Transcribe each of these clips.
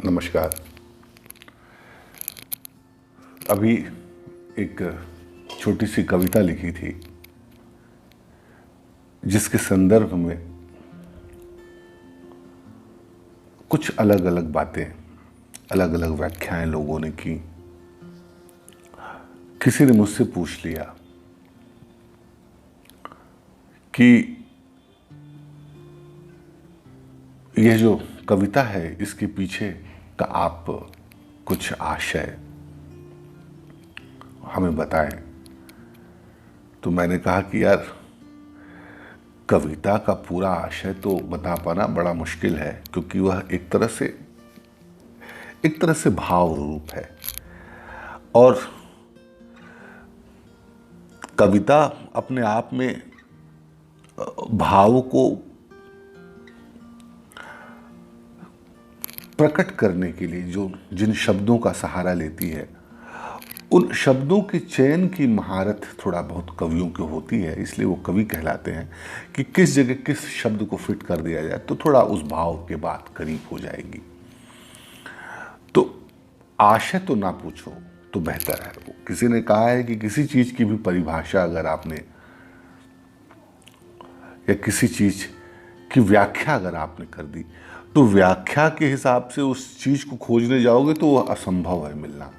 नमस्कार। अभी एक छोटी सी कविता लिखी थी जिसके संदर्भ में कुछ अलग अलग बातें, अलग अलग व्याख्याएं लोगों ने की। किसी ने मुझसे पूछ लिया कि यह जो कविता है इसके पीछे का आप कुछ आशय हमें बताएं। तो मैंने कहा कि यार, कविता का पूरा आशय तो बता पाना बड़ा मुश्किल है, क्योंकि वह एक तरह से भाव रूप है। और कविता अपने आप में भाव को प्रकट करने के लिए जिन शब्दों का सहारा लेती है, उन शब्दों के चयन की महारत थोड़ा बहुत कवियों की होती है। इसलिए वो कवि कहलाते हैं कि किस जगह किस शब्द को फिट कर दिया जाए तो थोड़ा उस भाव के बात करीब हो जाएगी। तो आशय तो ना पूछो तो बेहतर है। वो किसी ने कहा है कि किसी चीज की भी परिभाषा अगर आपने, या किसी चीज की व्याख्या अगर आपने कर दी, तो व्याख्या के हिसाब से उस चीज को खोजने जाओगे तो वह असंभव है मिलना।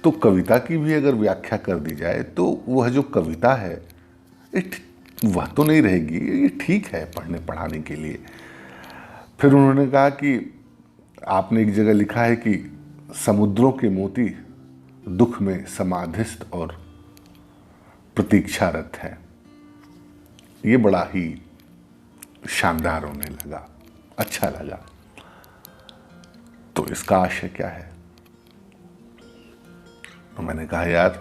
तो कविता की भी अगर व्याख्या कर दी जाए तो वह जो कविता है वह तो नहीं रहेगी। ये ठीक है पढ़ने पढ़ाने के लिए। फिर उन्होंने कहा कि आपने एक जगह लिखा है कि समुद्रों के मोती दुख में समाधिस्थ और प्रतीक्षारत है। ये बड़ा ही शानदार होने लगा, अच्छा लगा। तो इसका आशय क्या है? तो मैंने कहा यार,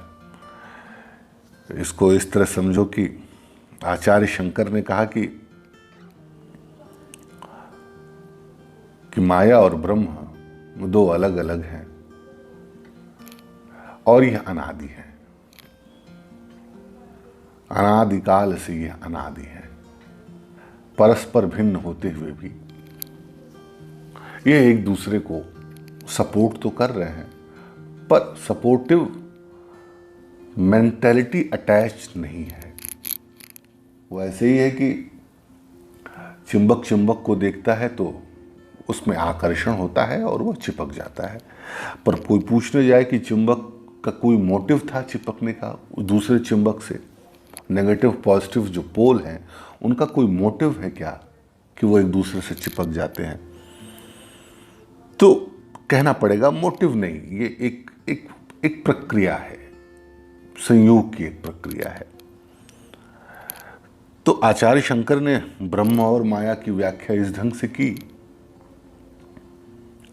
इसको इस तरह समझो कि आचार्य शंकर ने कहा कि माया और ब्रह्म दो अलग अलग हैं और यह अनादि है। अनादिकाल से यह अनादि है, परस्पर भिन्न होते हुए भी ये एक दूसरे को सपोर्ट तो कर रहे हैं, पर सपोर्टिव मेंटालिटी अटैच नहीं है। वो ऐसे ही है कि चुंबक चुंबक को देखता है तो उसमें आकर्षण होता है और वो चिपक जाता है। पर कोई पूछने जाए कि चुंबक का कोई मोटिव था चिपकने का दूसरे चुंबक से, नेगेटिव पॉजिटिव जो पोल हैं उनका कोई मोटिव है क्या कि वो एक दूसरे से चिपक जाते हैं? तो कहना पड़ेगा मोटिव नहीं, ये एक प्रक्रिया है, संयोग की एक प्रक्रिया है। तो आचार्य शंकर ने ब्रह्म और माया की व्याख्या इस ढंग से की,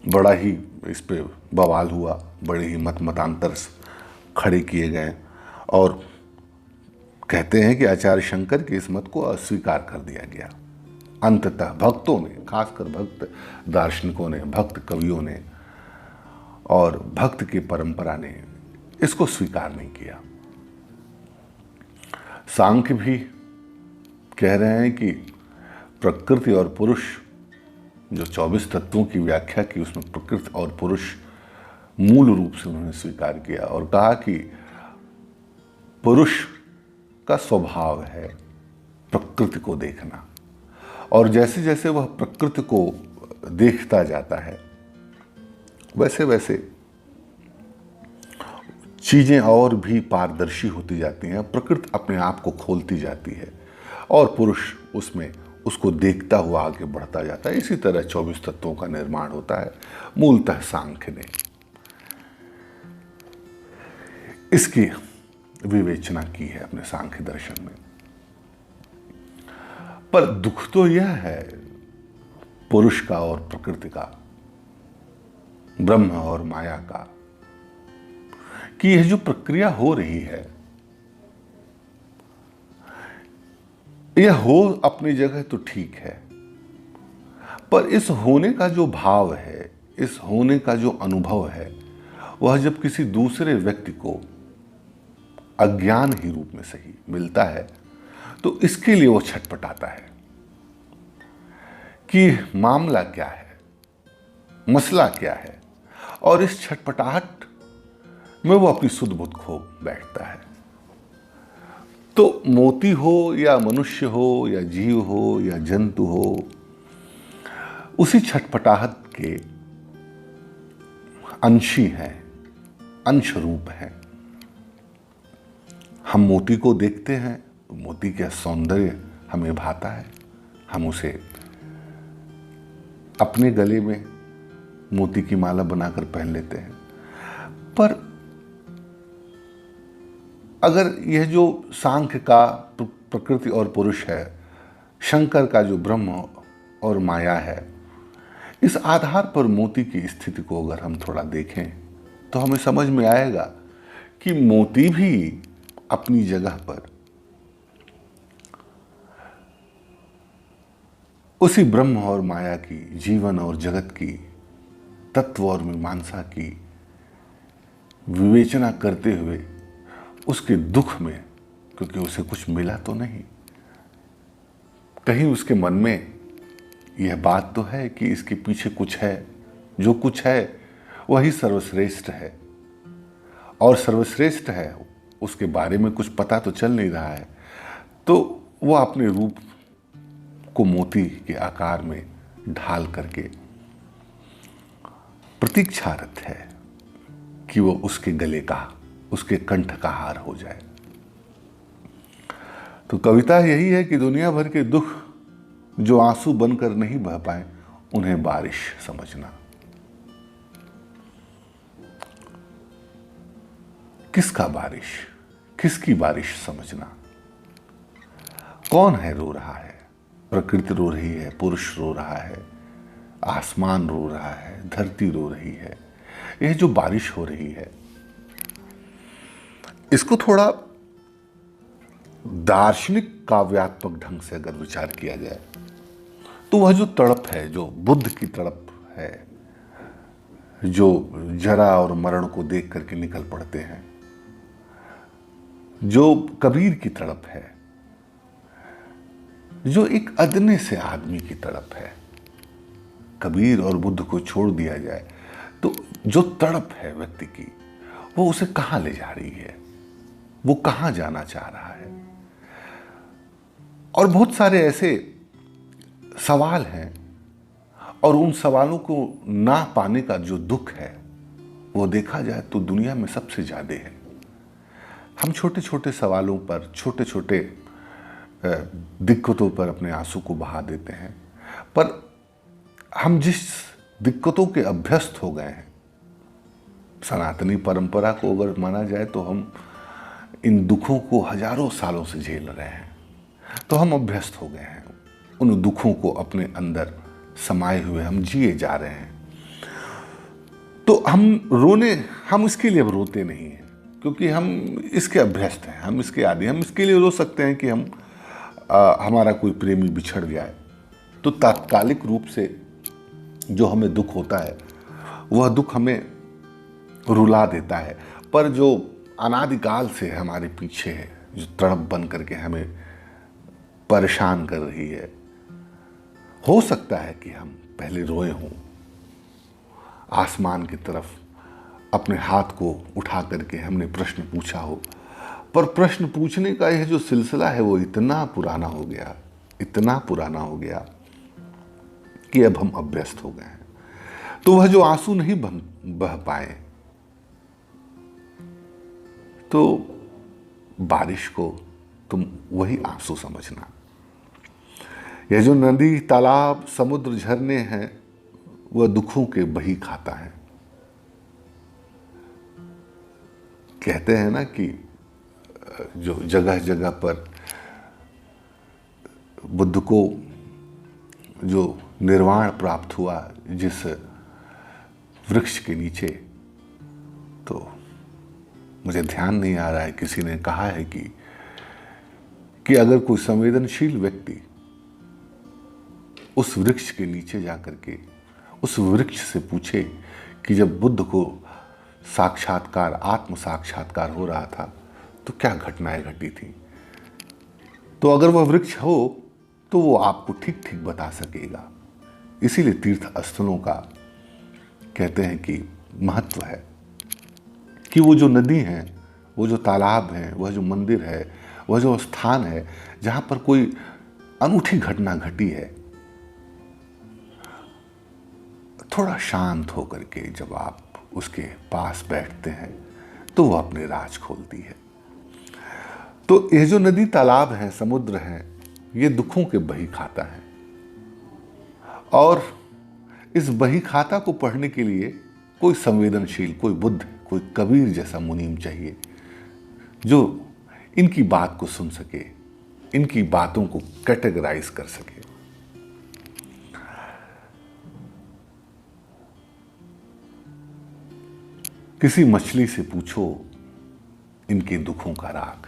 बड़ा ही इस पे बवाल हुआ, बड़े ही मतांतर खड़े किए गए और कहते हैं कि आचार्य शंकर के इस मत को अस्वीकार कर दिया गया। अंततः भक्तों ने, खासकर भक्त दार्शनिकों ने, भक्त कवियों ने और भक्त की परंपरा ने इसको स्वीकार नहीं किया। सांख्य भी कह रहे हैं कि प्रकृति और पुरुष, जो 24 तत्वों की व्याख्या की उसमें प्रकृति और पुरुष मूल रूप से उन्होंने स्वीकार किया और कहा कि पुरुष का स्वभाव है प्रकृति को देखना, और जैसे जैसे वह प्रकृति को देखता जाता है वैसे वैसे चीजें और भी पारदर्शी होती जाती हैं, प्रकृति अपने आप को खोलती जाती है और पुरुष उसमें उसको देखता हुआ आगे बढ़ता जाता है। इसी तरह 24 तत्वों का निर्माण होता है। मूलतः सांख्य ने इसकी विवेचना की है अपने सांख्य दर्शन में। पर दुख तो यह है पुरुष का और प्रकृति का, ब्रह्म और माया का, कि यह जो प्रक्रिया हो रही है यह हो अपनी जगह तो ठीक है, पर इस होने का जो भाव है, इस होने का जो अनुभव है, वह जब किसी दूसरे व्यक्ति को अज्ञान ही रूप में सही मिलता है तो इसके लिए वो छटपटाता है कि मामला क्या है। मसला क्या है, और इस छटपटाहट में वो अपनी सुध बुध खो बैठता है। तो मोती हो या मनुष्य हो या जीव हो या जंतु हो, उसी छटपटाहट के अंशी हैं, अंश रूप हैं। हम मोती को देखते हैं, मोती का सौंदर्य हमें भाता है, हम उसे अपने गले में मोती की माला बनाकर पहन लेते हैं। पर अगर यह जो सांख्य का प्रकृति और पुरुष है, शंकर का जो ब्रह्म और माया है, इस आधार पर मोती की स्थिति को अगर हम थोड़ा देखें तो हमें समझ में आएगा कि मोती भी अपनी जगह पर उसी ब्रह्म और माया की, जीवन और जगत की, तत्व और मीमांसा की विवेचना करते हुए उसके दुख में, क्योंकि उसे कुछ मिला तो नहीं, कहीं उसके मन में यह बात तो है कि इसके पीछे कुछ है, जो कुछ है वही सर्वश्रेष्ठ है, और सर्वश्रेष्ठ है उसके बारे में कुछ पता तो चल नहीं रहा है, तो वह अपने रूप को मोती के आकार में ढाल करके प्रतीक्षारत है कि वो उसके गले का, उसके कंठ का हार हो जाए। तो कविता यही है कि दुनिया भर के दुख जो आंसू बनकर नहीं बह पाए, उन्हें बारिश समझना। किसका बारिश, किसकी बारिश समझना? कौन है रो रहा है? प्रकृति रो रही है, पुरुष रो रहा है, आसमान रो रहा है, धरती रो रही है। यह जो बारिश हो रही है, इसको थोड़ा दार्शनिक काव्यात्मक ढंग से अगर विचार किया जाए तो वह जो तड़प है, जो बुद्ध की तड़प है, जो जरा और मरण को देख करके निकल पड़ते हैं, जो कबीर की तड़प है, जो एक अदने से आदमी की तड़प है, कबीर और बुद्ध को छोड़ दिया जाए तो जो तड़प है व्यक्ति की, वो उसे कहां ले जा रही है, वो कहां जाना चाह रहा है। और बहुत सारे ऐसे सवाल हैं, और उन सवालों को ना पाने का जो दुख है, वो देखा जाए तो दुनिया में सबसे ज्यादा है। हम छोटे छोटे सवालों पर, छोटे छोटे दिक्कतों पर अपने आंसू को बहा देते हैं, पर हम जिस दिक्कतों के अभ्यस्त हो गए हैं, सनातनी परंपरा को अगर माना जाए तो हम इन दुखों को हजारों सालों से झेल रहे हैं, तो हम अभ्यस्त हो गए हैं, उन दुखों को अपने अंदर समाये हुए हम जिए जा रहे हैं। तो हम इसके लिए अब रोते नहीं हैं, क्योंकि हम इसके अभ्यस्त हैं, हम इसके आदी। हम इसके लिए रो सकते हैं कि हमारा कोई प्रेमी बिछड़ जाए, तो तात्कालिक रूप से जो हमें दुख होता है, वह दुख हमें रुला देता है। पर जो अनादिकाल से हमारे पीछे है, जो तड़प बन करके हमें परेशान कर रही है, हो सकता है कि हम पहले रोए हों, आसमान की तरफ अपने हाथ को उठा करके हमने प्रश्न पूछा हो, पर प्रश्न पूछने का यह जो सिलसिला है वो इतना पुराना हो गया, इतना पुराना हो गया कि अब हम अभ्यस्त हो गए हैं। तो वह जो आंसू नहीं बह पाए, तो बारिश को तुम वही आंसू समझना। यह जो नदी, तालाब, समुद्र, झरने हैं, वह दुखों के बही खाता है। कहते हैं ना कि जो जगह जगह पर बुद्ध को जो निर्वाण प्राप्त हुआ जिस वृक्ष के नीचे, तो मुझे ध्यान नहीं आ रहा है, किसी ने कहा है कि अगर कोई संवेदनशील व्यक्ति उस वृक्ष के नीचे जाकर के उस वृक्ष से पूछे कि जब बुद्ध को साक्षात्कार, आत्म साक्षात्कार हो रहा था, तो क्या घटनाएं घटी थी, तो अगर वह वृक्ष हो तो वो आपको ठीक ठीक बता सकेगा। इसीलिए तीर्थ स्थलों का कहते हैं कि महत्व है कि वो जो नदी है, वो जो तालाब है, वह जो मंदिर है, वह जो स्थान है जहाँ पर कोई अनूठी घटना घटी है, थोड़ा शांत होकर के जब आप उसके पास बैठते हैं तो वो अपने राज खोलती है। तो ये जो नदी तालाब है, समुद्र है, ये दुखों के बही खाता है। और इस बही खाता को पढ़ने के लिए कोई संवेदनशील, कोई बुद्ध, कोई कबीर जैसा मुनीम चाहिए जो इनकी बात को सुन सके, इनकी बातों को कैटेगराइज कर सके। किसी मछली से पूछो इनके दुखों का राग।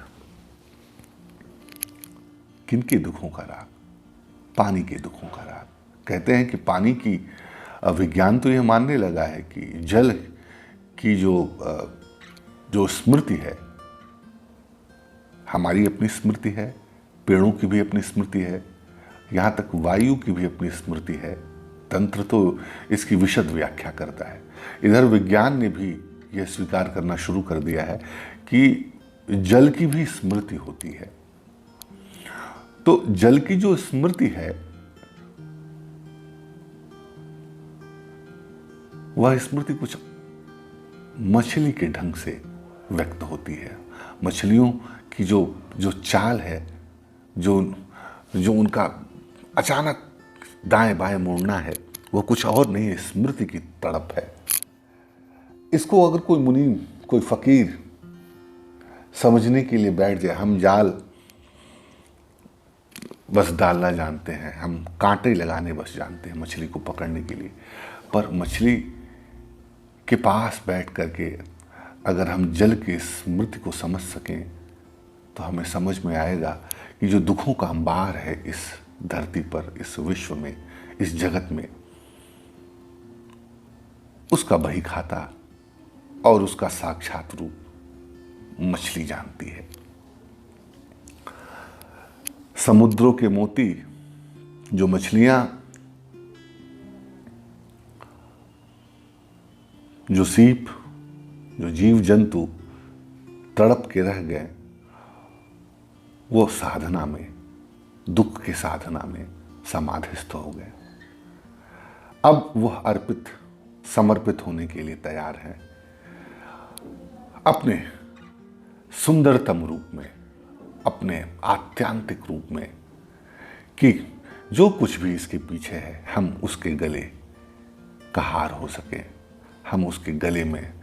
किनके दुखों का राग? पानी के दुखों का राग। कहते हैं कि पानी की, विज्ञान तो यह मानने लगा है कि जल की जो स्मृति है, हमारी अपनी स्मृति है, पेड़ों की भी अपनी स्मृति है, यहाँ तक वायु की भी अपनी स्मृति है। तंत्र तो इसकी विशद व्याख्या करता है। इधर विज्ञान ने भी यह स्वीकार करना शुरू कर दिया है कि जल की भी स्मृति होती है। तो जल की जो स्मृति है, वह स्मृति कुछ मछली के ढंग से व्यक्त होती है। मछलियों की जो चाल है, जो उनका अचानक दाएं बाएं मुड़ना है, वो कुछ और नहीं है, स्मृति की तड़प है। इसको अगर कोई मुनीम, कोई फकीर समझने के लिए बैठ जाए, हम जाल बस डालना जानते हैं, हम कांटे लगाने बस जानते हैं मछली को पकड़ने के लिए, पर मछली के पास बैठ करके अगर हम जल की स्मृति को समझ सकें तो हमें समझ में आएगा कि जो दुखों का अंबार है इस धरती पर, इस विश्व में, इस जगत में, उसका बही खाता और उसका साक्षात रूप मछली जानती है। समुद्रों के मोती, जो मछलियां, जो सीप, जो जीव जंतु तड़प के रह गए, वो साधना में, दुख की साधना में समाधिस्थ हो गए। अब वह अर्पित, समर्पित होने के लिए तैयार है अपने सुंदरतम रूप में, अपने आत्यांतिक रूप में, कि जो कुछ भी इसके पीछे है हम उसके गले का हार हो सके, हम उसके गले में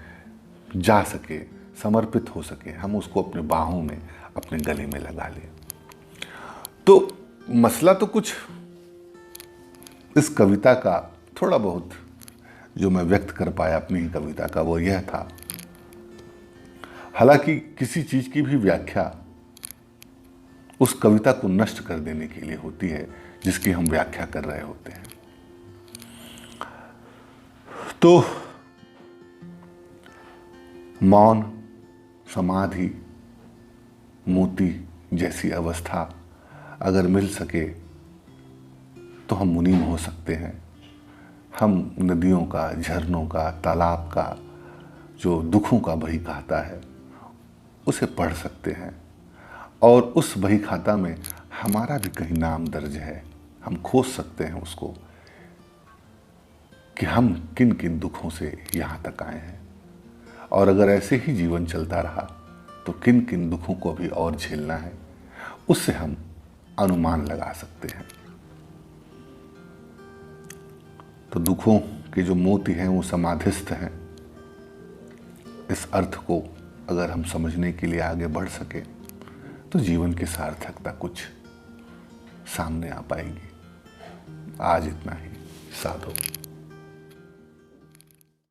जा सके, समर्पित हो सके, हम उसको अपने बाहों में, अपने गले में लगा लें। तो मसला तो कुछ इस कविता का थोड़ा बहुत जो मैं व्यक्त कर पाया अपनी ही कविता का, वो यह था। हालांकि किसी चीज की भी व्याख्या उस कविता को नष्ट कर देने के लिए होती है जिसकी हम व्याख्या कर रहे होते हैं। तो मौन, समाधि, मोती जैसी अवस्था अगर मिल सके तो हम मुनीम हो सकते हैं। हम नदियों का, झरनों का, तालाब का जो दुखों का बही खाता है उसे पढ़ सकते हैं, और उस बही खाता में हमारा भी कहीं नाम दर्ज है। हम खोज सकते हैं उसको कि हम किन किन दुखों से यहाँ तक आए हैं, और अगर ऐसे ही जीवन चलता रहा तो किन किन दुखों को भी और झेलना है, उससे हम अनुमान लगा सकते हैं। तो दुखों के जो मोती हैं वो समाधिस्थ हैं। इस अर्थ को अगर हम समझने के लिए आगे बढ़ सके तो जीवन की सार्थकता कुछ सामने आ पाएगी। आज इतना ही। साधु।